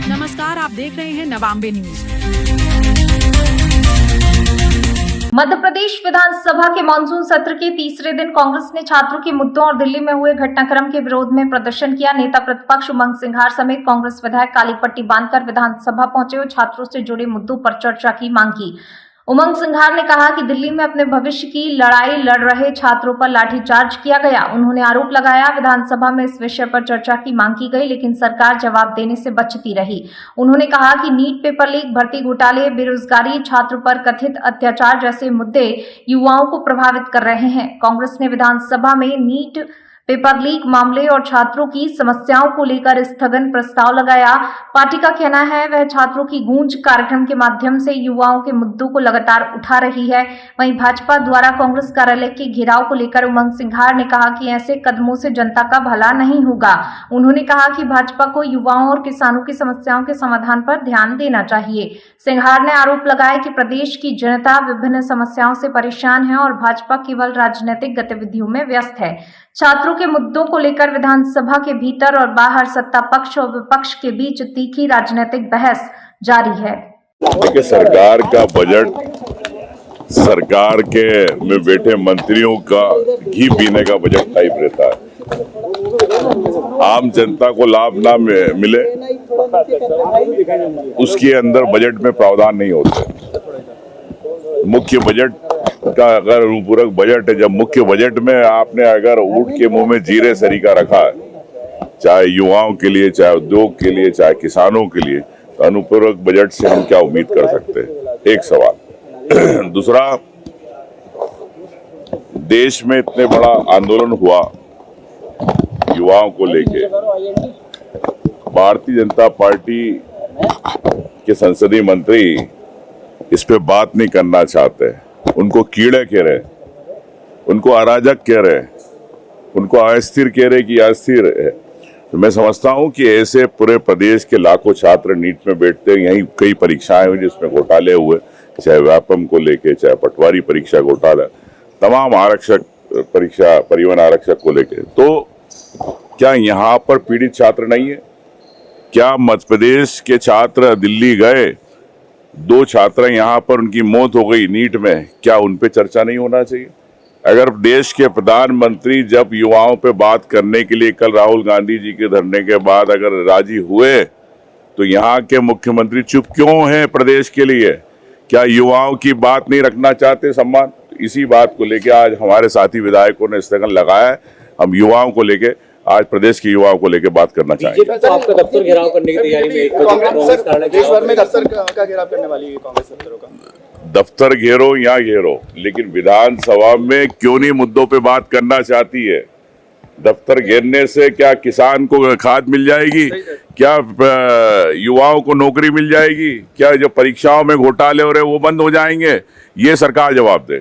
नमस्कार, आप देख रहे हैं नवांबे न्यूज। मध्य प्रदेश विधानसभा के मानसून सत्र के तीसरे दिन कांग्रेस ने छात्रों के मुद्दों और दिल्ली में हुए घटनाक्रम के विरोध में प्रदर्शन किया। नेता प्रतिपक्ष उमंग सिंघार समेत कांग्रेस विधायक काली पट्टी बांधकर विधानसभा पहुंचे और छात्रों से जुड़े मुद्दों पर चर्चा की मांग की। उमंग सिंघार ने कहा कि दिल्ली में अपने भविष्य की लड़ाई लड़ रहे छात्रों पर लाठीचार्ज किया गया। उन्होंने आरोप लगाया विधानसभा में इस विषय पर चर्चा की मांग की गई, लेकिन सरकार जवाब देने से बचती रही। उन्होंने कहा कि नीट पेपर लीक, भर्ती घोटाले, बेरोजगारी, छात्रों पर कथित अत्याचार जैसे मुद्दे युवाओं को प्रभावित कर रहे हैं। कांग्रेस ने विधानसभा में नीट पेपर लीक मामले और छात्रों की समस्याओं को लेकर स्थगन प्रस्ताव लगाया। पार्टी का कहना है वह छात्रों की गूंज कार्यक्रम के माध्यम से युवाओं के मुद्दों को लगातार उठा रही है। वहीं भाजपा द्वारा कांग्रेस कार्यालय के घेराव को लेकर उमंग सिंघार ने कहा कि ऐसे कदमों से जनता का भला नहीं होगा। उन्होंने कहा कि भाजपा को युवाओं और किसानों की समस्याओं के समाधान पर ध्यान देना चाहिए। सिंघार ने आरोप लगाया कि प्रदेश की जनता विभिन्न समस्याओं से परेशान है और भाजपा केवल राजनीतिक गतिविधियों में व्यस्त है। छात्रों के मुद्दों को लेकर विधानसभा के भीतर और बाहर सत्ता पक्ष और विपक्ष के बीच तीखी राजनीतिक बहस जारी है। देखिए, सरकार का बजट सरकार के में बैठे मंत्रियों का घी पीने का बजट टाइप रहता है। आम जनता को लाभ ना मिले उसके अंदर बजट में प्रावधान नहीं होते। मुख्य बजट का अगर अनुपूरक बजट है, जब मुख्य बजट में आपने अगर ऊंट के मुंह में जीरे सरीका रखा है, चाहे युवाओं के लिए, चाहे उद्योग के लिए, चाहे किसानों के लिए, तो अनुपूरक बजट से हम क्या उम्मीद कर सकते हैं? एक सवाल। दूसरा, देश में इतने बड़ा आंदोलन हुआ युवाओं को लेके, भारतीय जनता पार्टी के संसदीय मंत्री इस पे बात नहीं करना चाहते। उनको कीड़े कह रहे, उनको अराजक कह रहे, उनको अस्थिर कह रहे कि अस्थिर है। तो मैं समझता हूं कि ऐसे पूरे प्रदेश के लाखों छात्र नीट में बैठते हैं। यहीं कई परीक्षाएं हुई जिसमें घोटाले हुए, चाहे व्यापम को लेके, चाहे पटवारी परीक्षा घोटाला, तमाम आरक्षक परीक्षा, परिवहन आरक्षक को लेके। तो क्या यहाँ पर पीड़ित छात्र नहीं है? क्या मध्य प्रदेश के छात्र दिल्ली गए, 2 छात्र यहाँ पर उनकी मौत हो गई नीट में, क्या उन पे चर्चा नहीं होना चाहिए? अगर देश के प्रधानमंत्री जब युवाओं पे बात करने के लिए कल राहुल गांधी जी के धरने के बाद अगर राजी हुए, तो यहाँ के मुख्यमंत्री चुप क्यों हैं प्रदेश के लिए? क्या युवाओं की बात नहीं रखना चाहते सम्मान? इसी बात को लेके आज हमारे साथी विधायकों ने स्थगन लगाया है। हम युवाओं को लेके, आज प्रदेश के युवाओं को लेकर बात करना चाहेंगे। आपका दफ्तर घेराव करने की तैयारी में देश भर में दफ्तर का घेराव करने वाली है कांग्रेस दफ्तरों का। दफ्तर घेरो या घेरो, लेकिन विधानसभा में क्यों नहीं मुद्दों पे बात करना चाहती है? दफ्तर घेरने से क्या किसान को खाद मिल जाएगी? क्या युवाओं को नौकरी मिल जाएगी? क्या जो परीक्षाओं में घोटाले हो रहे वो बंद हो जाएंगे? ये सरकार जवाब दे।